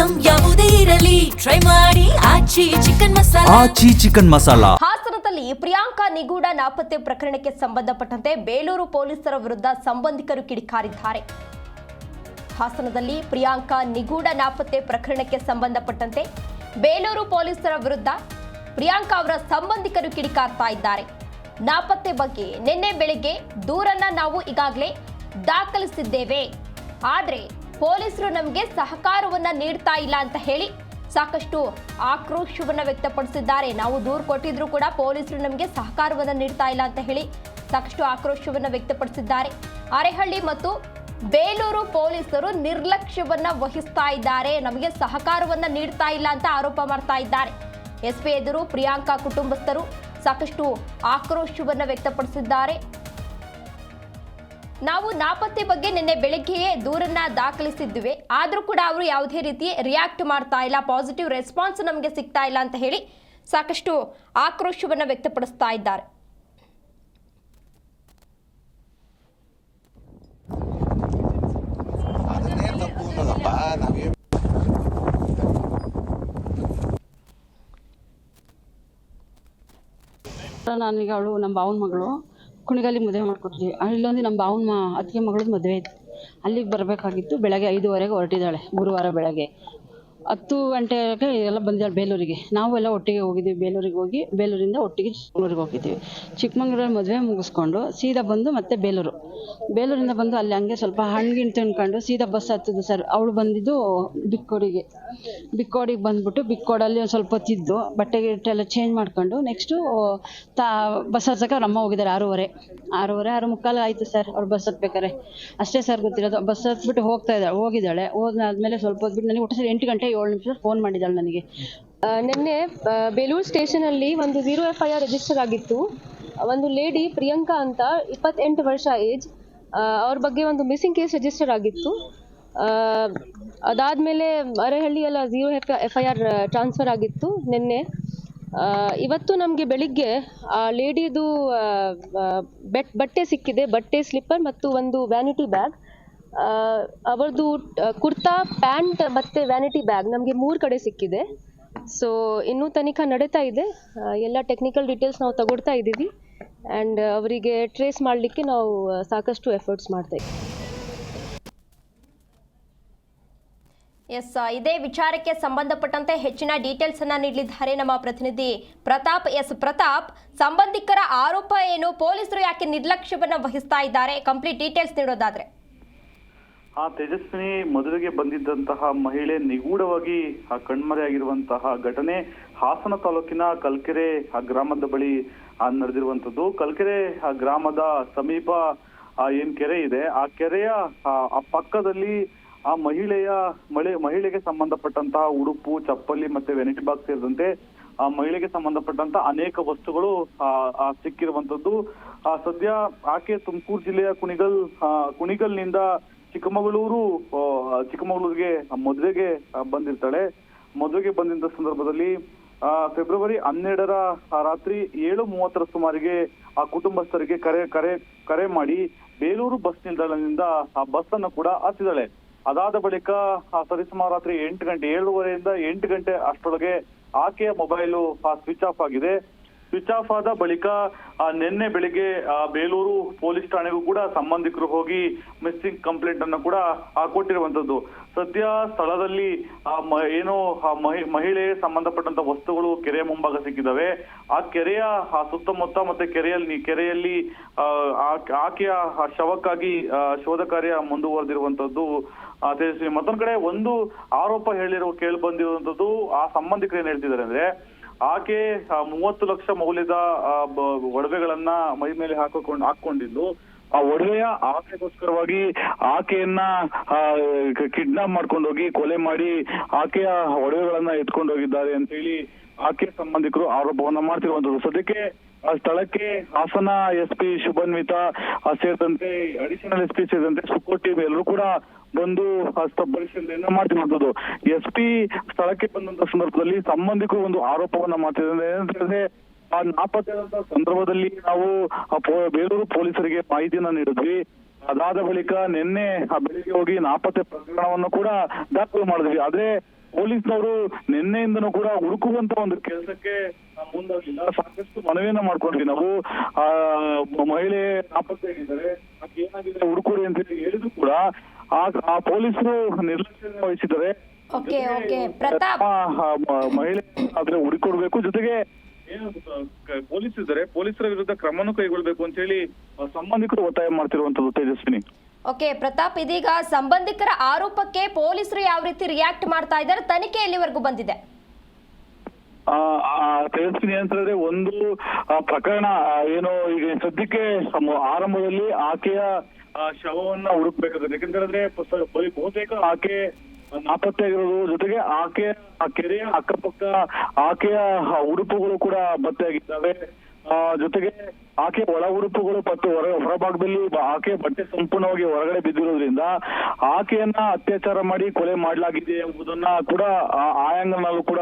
Item ಯಾವುದೇ ಇರಲಿ try ಮಾಡಿ ಆಚಿ ಚಿಕನ್ ಮಸಾಲಾ. ಹಾಸನದಲ್ಲಿ ಪ್ರಿಯಾಂಕಾ ನಿಗೂಢ ನಾಪತ್ತೆ ಪ್ರಕರಣಕ್ಕೆ ಸಂಬಂಧಪಟ್ಟಂತೆ ಬೇಲೂರು ಪೊಲೀಸರ ವಿರುದ್ಧ ಸಂಬಂಧಿಕರು ಕಿಡಿಕಾರಿದ್ದಾರೆ. ಹಾಸನದಲ್ಲಿ ಪ್ರಿಯಾಂಕಾ ನಿಗೂಢ ನಾಪತ್ತೆ ಪ್ರಕರಣಕ್ಕೆ ಸಂಬಂಧಪಟ್ಟಂತೆ ಬೇಲೂರು ಪೊಲೀಸರ ವಿರುದ್ಧ ಪ್ರಿಯಾಂಕಾ ಅವರ ಸಂಬಂಧಿಕರು ಕಿಡಿಕಾರ್ತಾ ಇದ್ದಾರೆ. ನಾಪತ್ತೆ ಬಗ್ಗೆ ನಿನ್ನೆ ಬೆಳಿಗ್ಗೆ ದೂರನ್ನ ನಾವು ಈಗಾಗಲೇ ದಾಖಲಿಸಿದ್ದೇವೆ, ಆದರೆ ಪೊಲೀಸರು ನಮಗೆ ಸಹಕಾರವನ್ನ ನೀಡ್ತಾ ಇಲ್ಲ ಅಂತ ಹೇಳಿ ಸಾಕಷ್ಟು ಆಕ್ರೋಶವನ್ನ ವ್ಯಕ್ತಪಡಿಸಿದ್ದಾರೆ. ನಾವು ದೂರು ಕೊಟ್ಟಿದ್ರು ಕೂಡ ಪೊಲೀಸರು ನಮಗೆ ಸಹಕಾರವನ್ನ ನೀಡ್ತಾ ಇಲ್ಲ ಅಂತ ಹೇಳಿ ಸಾಕಷ್ಟು ಆಕ್ರೋಶವನ್ನ ವ್ಯಕ್ತಪಡಿಸಿದ್ದಾರೆ. ಅರೆಹಳ್ಳಿ ಮತ್ತು ಬೇಲೂರು ಪೊಲೀಸರು ನಿರ್ಲಕ್ಷ್ಯವನ್ನ ವಹಿಸ್ತಾ ಇದ್ದಾರೆ, ನಮಗೆ ಸಹಕಾರವನ್ನ ನೀಡ್ತಾ ಇಲ್ಲ ಅಂತ ಆರೋಪ ಮಾಡ್ತಾ ಇದ್ದಾರೆ. ಎಸ್ಪಿ ಎದುರು ಪ್ರಿಯಾಂಕಾ ಕುಟುಂಬಸ್ಥರು ಸಾಕಷ್ಟು ಆಕ್ರೋಶವನ್ನ ವ್ಯಕ್ತಪಡಿಸಿದ್ದಾರೆ. ನಾವು ನಾಪತ್ತೆ ಬಗ್ಗೆ ನಿನ್ನೆ ಬೆಳಗ್ಗೆಯೇ ದೂರನ್ನ ದಾಖಲಿಸಿದ್ವಿ, ಆದರೂ ಕೂಡ ಅವರು ಯಾವುದೇ ರೀತಿ ರಿಯಾಕ್ಟ್ ಮಾಡ್ತಾ ಇಲ್ಲ, ಪಾಸಿಟಿವ್ ರೆಸ್ಪಾನ್ಸ್ ನಮಗೆ ಸಿಗ್ತಾ ಇಲ್ಲ ಅಂತ ಹೇಳಿ ಸಾಕಷ್ಟು ಆಕ್ರೋಶವನ್ನ ವ್ಯಕ್ತಪಡಿಸ್ತಾ ಇದ್ದಾರೆ. ನಾನೀಗ ಅವಳು ನಮ್ಮ ಭಾವನ ಮಗಳು ಕುಣಿಗಲ್ಲಿ ಮದುವೆ ಮಾಡ್ಕೊಡ್ತೀವಿ. ಇಲ್ಲೊಂದು ನಮ್ಮ ಭಾವನ ಅತ್ತಿಗೆ ಮಗಳದ್ದು ಮದುವೆ ಇತ್ತು, ಅಲ್ಲಿಗೆ ಬರಬೇಕಾಗಿತ್ತು. ಬೆಳಗ್ಗೆ 5:30ಗೆ ಹೊರಟಿದ್ದಾಳೆ. ಗುರುವಾರ ಬೆಳಗ್ಗೆ 10 ಗಂಟೆಗೆ ಎಲ್ಲ ಬಂದಿದ್ದಾಳೆ ಬೇಲೂರಿಗೆ. ನಾವು ಎಲ್ಲ ಒಟ್ಟಿಗೆ ಹೋಗಿದ್ದೀವಿ. ಬೇಲೂರಿಗೆ ಹೋಗಿ ಬೇಲೂರಿಂದ ಒಟ್ಟಿಗೆ ಚಿಕ್ಕಮಂಗ್ಳೂರಿಗೆ ಹೋಗಿದ್ದೀವಿ. ಚಿಕ್ಕಮಂಗ್ಳೂರಲ್ಲಿ ಮದುವೆ ಮುಗಿಸ್ಕೊಂಡು ಸೀದಾ ಬಂದು ಮತ್ತೆ ಬೇಲೂರಿಂದ ಬಂದು ಅಲ್ಲಿ ಹಂಗೆ ಸ್ವಲ್ಪ ಹಣ್ಣಿನ ತಿನ್ಕೊಂಡು ಸೀದಾ ಬಸ್ ಹತ್ತಿದ್ದು ಸರ್. ಅವಳು ಬಂದಿದ್ದು ಬಿಕ್ಕೋಡಿಗೆ ಬಂದ್ಬಿಟ್ಟು ಬಿಕ್ಕೋಡಲ್ಲಿ ಒಂದು ಸ್ವಲ್ಪ ಹೊತ್ತಿದ್ದು ಬಟ್ಟೆ ಗಿಟ್ಟೆಲ್ಲ ಚೇಂಜ್ ಮಾಡ್ಕೊಂಡು ನೆಕ್ಸ್ಟು ಬಸ್ ಹತ್ತಕ್ಕೆ ಅವ್ರ ಅಮ್ಮ ಹೋಗಿದ್ದಾರೆ. 6:30 ಆಯಿತು ಸರ್ ಅವ್ರು ಬಸ್ ಹತ್ಬೇಕಾರೆ. ಅಷ್ಟೇ ಸರ್ ಗೊತ್ತಿರೋದು. ಬಸ್ ಹತ್ಬಿಟ್ಟು ಹೋಗಿದ್ದಾಳೆ. ಹೋದಾದ್ಮೇಲೆ ಸ್ವಲ್ಪ ಹೊತ್ಬಿಟ್ಟು ನನಗೆ ಒಟ್ಟು ಸರ್ 8 ಗಂಟೆ 7 ನಿಮಿಷ ಫೋನ್ ಮಾಡಿದ್ದಾಳೆ ನನಗೆ. ನಿನ್ನೆ ಬೇಲೂರು ಸ್ಟೇಷನಲ್ಲಿ ಒಂದು 0 FIR ರಿಜಿಸ್ಟರ್ ಆಗಿತ್ತು. ಒಂದು ಲೇಡಿ ಪ್ರಿಯಾಂಕಾ ಅಂತ 28 ವರ್ಷ ಏಜ್, ಅವ್ರ ಬಗ್ಗೆ ಒಂದು ಮಿಸ್ಸಿಂಗ್ ಕೇಸ್ ರಿಜಿಸ್ಟರ್ ಆಗಿತ್ತು. ಅದಾದಮೇಲೆ ಅರೆಹಳ್ಳಿ ಎಲ್ಲ 0 FIR ಟ್ರಾನ್ಸ್ಫರ್ ಆಗಿತ್ತು ನಿನ್ನೆ. ಇವತ್ತು ನಮಗೆ ಬೆಳಿಗ್ಗೆ ಆ ಲೇಡಿದು ಬಟ್ಟೆ ಸಿಕ್ಕಿದೆ, ಬಟ್ಟೆ ಸ್ಲಿಪ್ಪರ್ ಮತ್ತು ಒಂದು ವ್ಯಾನಿಟಿ ಬ್ಯಾಗ್. ಅವರದು ಕುರ್ತಾ, ಪ್ಯಾಂಟ್ ಮತ್ತು ವ್ಯಾನಿಟಿ ಬ್ಯಾಗ್ ನಮಗೆ 3 ಕಡೆ ಸಿಕ್ಕಿದೆ. ಸೊ ಇನ್ನೂ ತನಿಖಾ ನಡೀತಾ ಇದೆ. ಎಲ್ಲ ಟೆಕ್ನಿಕಲ್ ಡೀಟೇಲ್ಸ್ ನಾವು ತಗೊಳ್ತಾ ಇದ್ದೀವಿ ಆ್ಯಂಡ್ ಅವರಿಗೆ ಟ್ರೇಸ್ ಮಾಡಲಿಕ್ಕೆ ನಾವು ಸಾಕಷ್ಟು ಎಫರ್ಟ್ಸ್ ಮಾಡ್ತಾ ಇದ್ದೀವಿ. ಇದೇ ವಿಚಾರಕ್ಕೆ ಸಂಬಂಧಪಟ್ಟಂತೆ ಹೆಚ್ಚಿನ ಡೀಟೇಲ್ಸ್ ಅನ್ನ ನೀಡಲಿದ್ದಾರೆ ನಮ್ಮ ಪ್ರತಿನಿಧಿ ಪ್ರತಾಪ್. ಪ್ರತಾಪ್, ಸಂಬಂಧಿಕರ ಆರೋಪ ಏನು? ಪೊಲೀಸರು ಯಾಕೆ ನಿರ್ಲಕ್ಷ್ಯವನ್ನ ವಹಿಸ್ತಾ ಇದ್ದಾರೆ? Complete details ನೀಡೋದಾದ್ರೆ. ತೇಜಸ್ವಿನಿ, ಮದುವೆಗೆ ಬಂದಿದ್ದಂತಹ ಮಹಿಳೆ ನಿಗೂಢವಾಗಿ ಕಣ್ಮರೆಯಾಗಿರುವಂತಹ ಘಟನೆ ಹಾಸನ ತಾಲೂಕಿನ ಕಲ್ಕೆರೆ ಗ್ರಾಮದ ಬಳಿ ನಡೆದಿರುವಂತದ್ದು. ಕಲ್ಕೆರೆ ಗ್ರಾಮದ ಸಮೀಪ ಏನ್ ಕೆರೆ ಇದೆ, ಆ ಕೆರೆಯ ಪಕ್ಕದಲ್ಲಿ ಆ ಮಹಿಳೆಗೆ ಸಂಬಂಧಪಟ್ಟಂತಹ ಉಡುಪು, ಚಪ್ಪಲಿ ಮತ್ತೆ ವೆನಿಟಿ ಬಾಕ್ಸ್ ಸೇರಿದಂತೆ ಆ ಮಹಿಳೆಗೆ ಸಂಬಂಧಪಟ್ಟಂತ ಅನೇಕ ವಸ್ತುಗಳು ಸಿಕ್ಕಿರುವಂತದ್ದು. ಸದ್ಯ ಆಕೆ ತುಮಕೂರು ಜಿಲ್ಲೆಯ ಕುಣಿಗಲ್ನಿಂದ ಚಿಕ್ಕಮಗಳೂರಿಗೆ ಮದುವೆಗೆ ಬಂದಿರ್ತಾಳೆ. ಮದುವೆಗೆ ಬಂದಿದ್ದ ಸಂದರ್ಭದಲ್ಲಿ ಫೆಬ್ರವರಿ 12ರ ರಾತ್ರಿ 7:30 ಸುಮಾರಿಗೆ ಆ ಕುಟುಂಬಸ್ಥರಿಗೆ ಕರೆ ಮಾಡಿ ಬೇಲೂರು ಬಸ್ ನಿಲ್ದಾಣದಿಂದ ಆ ಬಸ್ ಅನ್ನು ಕೂಡ ಹತ್ತಿದ್ದಾಳೆ. ಅದಾದ ಬಳಿಕ ಸರಿಸುಮಾರು ರಾತ್ರಿ 7:30ರಿಂದ 8 ಗಂಟೆ ಅಷ್ಟರೊಳಗೆ ಆಕೆಯ ಮೊಬೈಲು ಸ್ವಿಚ್ ಆಫ್ ಆಗಿದೆ. ಸ್ವಿಚ್ ಆಫ್ ಆದ ಬಳಿಕ ನಿನ್ನೆ ಬೆಳಿಗ್ಗೆ ಬೇಲೂರು ಪೊಲೀಸ್ ಠಾಣೆಗೂ ಕೂಡ ಸಂಬಂಧಿಕರು ಹೋಗಿ ಮಿಸ್ಸಿಂಗ್ ಕಂಪ್ಲೇಂಟ್ ಅನ್ನು ಕೂಡ ಕೊಟ್ಟಿರುವಂತದ್ದು. ಸದ್ಯ ಸ್ಥಳದಲ್ಲಿ ಏನು ಮಹಿಳೆಗೆ ಸಂಬಂಧಪಟ್ಟಂತ ವಸ್ತುಗಳು ಕೆರೆಯ ಮುಂಭಾಗ ಸಿಕ್ಕಿದ್ದಾವೆ. ಆ ಕೆರೆಯ ಸುತ್ತಮುತ್ತ ಮತ್ತೆ ಕೆರೆಯಲ್ಲಿ ಆಕೆಯ ಶವಕ್ಕಾಗಿ ಶೋಧ ಕಾರ್ಯ ಮುಂದುವರೆದಿರುವಂತದ್ದು. ತೇಜಸ್ವಿ, ಮತ್ತೊಂದ್ ಕಡೆ ಒಂದು ಆರೋಪ ಕೇಳಿ ಬಂದಿರುವಂತದ್ದು, ಆ ಸಂಬಂಧಿಕರು ಏನ್ ಹೇಳ್ತಿದ್ದಾರೆ ಅಂದ್ರೆ, ಆಕೆ 30 ಲಕ್ಷ ಮೌಲ್ಯದ ಒಡವೆಗಳನ್ನ ಮೈ ಮೇಲೆ ಹಾಕೊಂಡಿದ್ದು, ಆ ಒಡವೆಯ ಆಸೆಗೋಸ್ಕರವಾಗಿ ಆಕೆಯನ್ನ ಕಿಡ್ನಾಪ್ ಮಾಡ್ಕೊಂಡೋಗಿ ಕೊಲೆ ಮಾಡಿ ಆಕೆಯ ಒಡವೆಗಳನ್ನ ಎತ್ಕೊಂಡು ಹೋಗಿದ್ದಾರೆ ಅಂತ ಹೇಳಿ ಆಕೆಯ ಸಂಬಂಧಿಕರು ಆರೋಪವನ್ನ ಮಾಡ್ತಿರುವಂತದ್ದು. ಸದ್ಯಕ್ಕೆ ಸ್ಥಳಕ್ಕೆ ಹಾಸನ SP ಶುಭನ್ವಿತಾ ಸೇರಿದಂತೆ ಅಡಿಷನಲ್ SP ಸೇರಿದಂತೆ ಸುಕೋಟಿ ಎಲ್ಲರೂ ಕೂಡ ಬಂದು ಪರಿಶೀಲನೆಯನ್ನ ಮಾಡ್ತಿರುವಂತದ್ದು. SP ಸ್ಥಳಕ್ಕೆ ಬಂದಂತ ಸಂದರ್ಭದಲ್ಲಿ ಸಂಬಂಧಿಕರು ಒಂದು ಆರೋಪವನ್ನ ಮಾಡ್ತಿದ್ದಾರೆ. ಏನಂತಂದ್ರೆ, ಆ ನಾಪತ್ತೆಯಾದಂತಹ ಸಂದರ್ಭದಲ್ಲಿ ನಾವು ಬೇಲೂರು ಪೊಲೀಸರಿಗೆ ಮಾಹಿತಿಯನ್ನ ನೀಡಿದ್ವಿ. ಅದಾದ ಬಳಿಕ ನಿನ್ನೆ ಬೆಳಿಗ್ಗೆ ಹೋಗಿ ನಾಪತ್ತೆ ಪ್ರಕರಣವನ್ನು ಕೂಡ ದಾಖಲು ಮಾಡಿದ್ವಿ. ಆದ್ರೆ ಪೊಲೀಸ್ನವರು ನಿನ್ನೆಯಿಂದನೂ ಕೂಡ ಹುಡುಕುವಂತ ಒಂದು ಕೆಲಸಕ್ಕೆ ಮುಂದಾಗಲಿಲ್ಲ. ಸಾಕಷ್ಟು ಮನವಿಯನ್ನ ಮಾಡ್ಕೊಂಡ್ವಿ ನಾವು. ಮಹಿಳೆ ನಾಪತ್ತೆಯಾಗಿದ್ದಾರೆ, ಆಕೆ ಏನಾಗಿದೆ ಹುಡುಕೋರಿ ಅಂತ ಹೇಳಿ ಹೇಳಿದ್ರು ಕೂಡ ಆ ಪೊಲೀಸರು ನಿರ್ಲಕ್ಷ್ಯ ವಹಿಸಿದ್ದಾರೆ. ಓಕೆ ಓಕೆ ಪ್ರತಾಪ್, ಮಹಿಳೆ ಆದ್ರೆ ಹುಡುಕೊಡ್ಬೇಕು, ಜೊತೆಗೆ ಏನು ಪೊಲೀಸ್ ಇದ್ದಾರೆ, ಪೊಲೀಸರ ವಿರುದ್ಧ ಕ್ರಮನೂ ಕೈಗೊಳ್ಬೇಕು ಅಂತ ಹೇಳಿ ಸಂಬಂಧಿಕರು ಒತ್ತಾಯ ಮಾಡ್ತಿರುವಂತದ್ದು ತೇಜಸ್ವಿನಿ. ಓಕೆ ಪ್ರತಾಪ್, ಇದೀಗ ಸಂಬಂಧಿಕರ ಆರೋಪಕ್ಕೆ ಪೊಲೀಸರು ಯಾವ ರೀತಿ ರಿಯಾಕ್ಟ್ ಮಾಡ್ತಾ ಇದ್ದಾರೆ, ತನಿಖೆ ಎಲ್ಲಿವರೆಗೂ ಬಂದಿದೆ? ತೇಜಸ್ವಿನಿ ಅಂತಂದ್ರೆ ಒಂದು ಪ್ರಕರಣ ಏನು ಈಗ ಸದ್ಯಕ್ಕೆ ಆರಂಭದಲ್ಲಿ ಆಕೆಯ ಶವವನ್ನ ಹುಡುಕ್ಬೇಕಾಗುತ್ತೆ. ಯಾಕಂತಂದ್ರೆ ಬಹುತೇಕ ಆಕೆ ನಾಪತ್ತೆ ಆಗಿರೋದು, ಜೊತೆಗೆ ಆಕೆ ಆ ಕೆರೆಯ ಅಕ್ಕಪಕ್ಕ ಆಕೆಯ ಉಡುಪುಗಳು ಕೂಡ ಪತ್ತೆಯಾಗಿದ್ದಾವೆ. ಜೊತೆಗೆ ಆಕೆ ಒಳ ಉಡುಪುಗಳು ಮತ್ತು ಹೊರಭಾಗದಲ್ಲಿ ಆಕೆ ಬಟ್ಟೆ ಸಂಪೂರ್ಣವಾಗಿ ಹೊರಗಡೆ ಬಿದ್ದಿರೋದ್ರಿಂದ ಆಕೆಯನ್ನ ಅತ್ಯಾಚಾರ ಮಾಡಿ ಕೊಲೆ ಮಾಡಲಾಗಿದೆ ಎಂಬುದನ್ನ ಕೂಡ ಆ ಆಂಗಲ್ನಲ್ಲೂ ಕೂಡ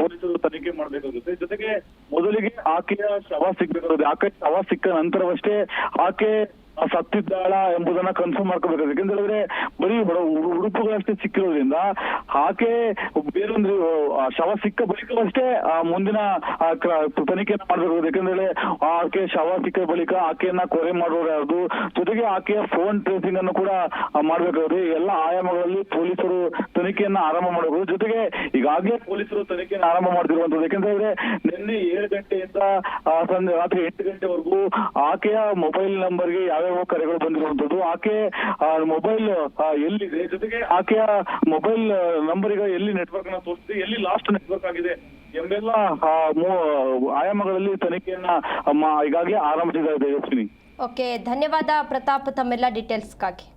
ಪೊಲೀಸರು ತನಿಖೆ ಮಾಡಬೇಕಾಗುತ್ತೆ. ಜೊತೆಗೆ ಮೊದಲಿಗೆ ಆಕೆಯ ಶವ ಸಿಗ್ಬೇಕಾಗುತ್ತೆ. ಆಕೆ ಶವ ಸಿಕ್ಕ ನಂತರವಷ್ಟೇ ಆಕೆ ಸತ್ತಿದ್ದಾಳ ಎಂಬುದನ್ನ ಕನ್ಫರ್ಮ್ ಮಾಡ್ಕೋಬೇಕಾಗುತ್ತೆ. ಯಾಕಂದ್ರೆ ಬರೀ ಉಡುಪುಗಳಷ್ಟೇ ಸಿಕ್ಕಿರೋದ್ರಿಂದ ಆಕೆ ಬೇರೊಂದು ಶವ ಸಿಕ್ಕ ಬಳಿಕವಷ್ಟೇ ಮುಂದಿನ ತನಿಖೆಯನ್ನ ಮಾಡಬೇಕಾಗುತ್ತೆ. ಯಾಕಂದ್ರೆ ಆಕೆ ಶವ ಸಿಕ್ಕ ಬಳಿಕ ಆಕೆಯನ್ನ ಕೊಲೆ ಮಾಡೋರು ಯಾರ್ದು, ಜೊತೆಗೆ ಆಕೆಯ ಫೋನ್ ಟ್ರೇಸಿಂಗ್ ಅನ್ನು ಕೂಡ ಮಾಡ್ಬೇಕಾಗುತ್ತೆ. ಎಲ್ಲ ಆಯಾಮಗಳಲ್ಲಿ ಪೊಲೀಸರು ತನಿಖೆಯನ್ನ ಆರಂಭ ಮಾಡಬಹುದು. ಜೊತೆಗೆ ಈಗಾಗಲೇ ಪೊಲೀಸರು ತನಿಖೆಯನ್ನು ಆರಂಭ ಮಾಡ್ತಿರುವಂತದ್ದು. ಯಾಕಂದ್ರೆ ನಿನ್ನೆ 7 ಗಂಟೆಯಿಂದ ರಾತ್ರಿ 8 ಗಂಟೆವರೆಗೂ ಆಕೆಯ ಮೊಬೈಲ್ ನಂಬರ್ಗೆ ಯಾವ್ಯಾವ ಕರೆಗಳು ಬಂದಿರುವಂತದ್ದು, ಆಕೆ ಮೊಬೈಲ್ ಎಲ್ಲಿದೆ, ಜೊತೆಗೆ ಆಕೆಯ ಮೊಬೈಲ್ ನಂಬರ್ಗೆ ಎಲ್ಲಿ ನೆಟ್ವರ್ಕ್ ಅನ್ನ ತೋರಿಸಿದೆ, ಎಲ್ಲಿ ಲಾಸ್ಟ್ ನೆಟ್ವರ್ಕ್ ಆಗಿದೆ ಎಂಬೆಲ್ಲ ಆಯಾಮಗಳಲ್ಲಿ ತನಿಖೆಯನ್ನ ಈಗಾಗಲೇ ಆರಂಭಿಸಿದ್ದಾರೆ ತೇಜಸ್ವಿನಿ. ಓಕೆ, ಧನ್ಯವಾದ ಪ್ರತಾಪ್ ತಮ್ಮೆಲ್ಲ ಡೀಟೇಲ್ಸ್ಗಾಗಿ.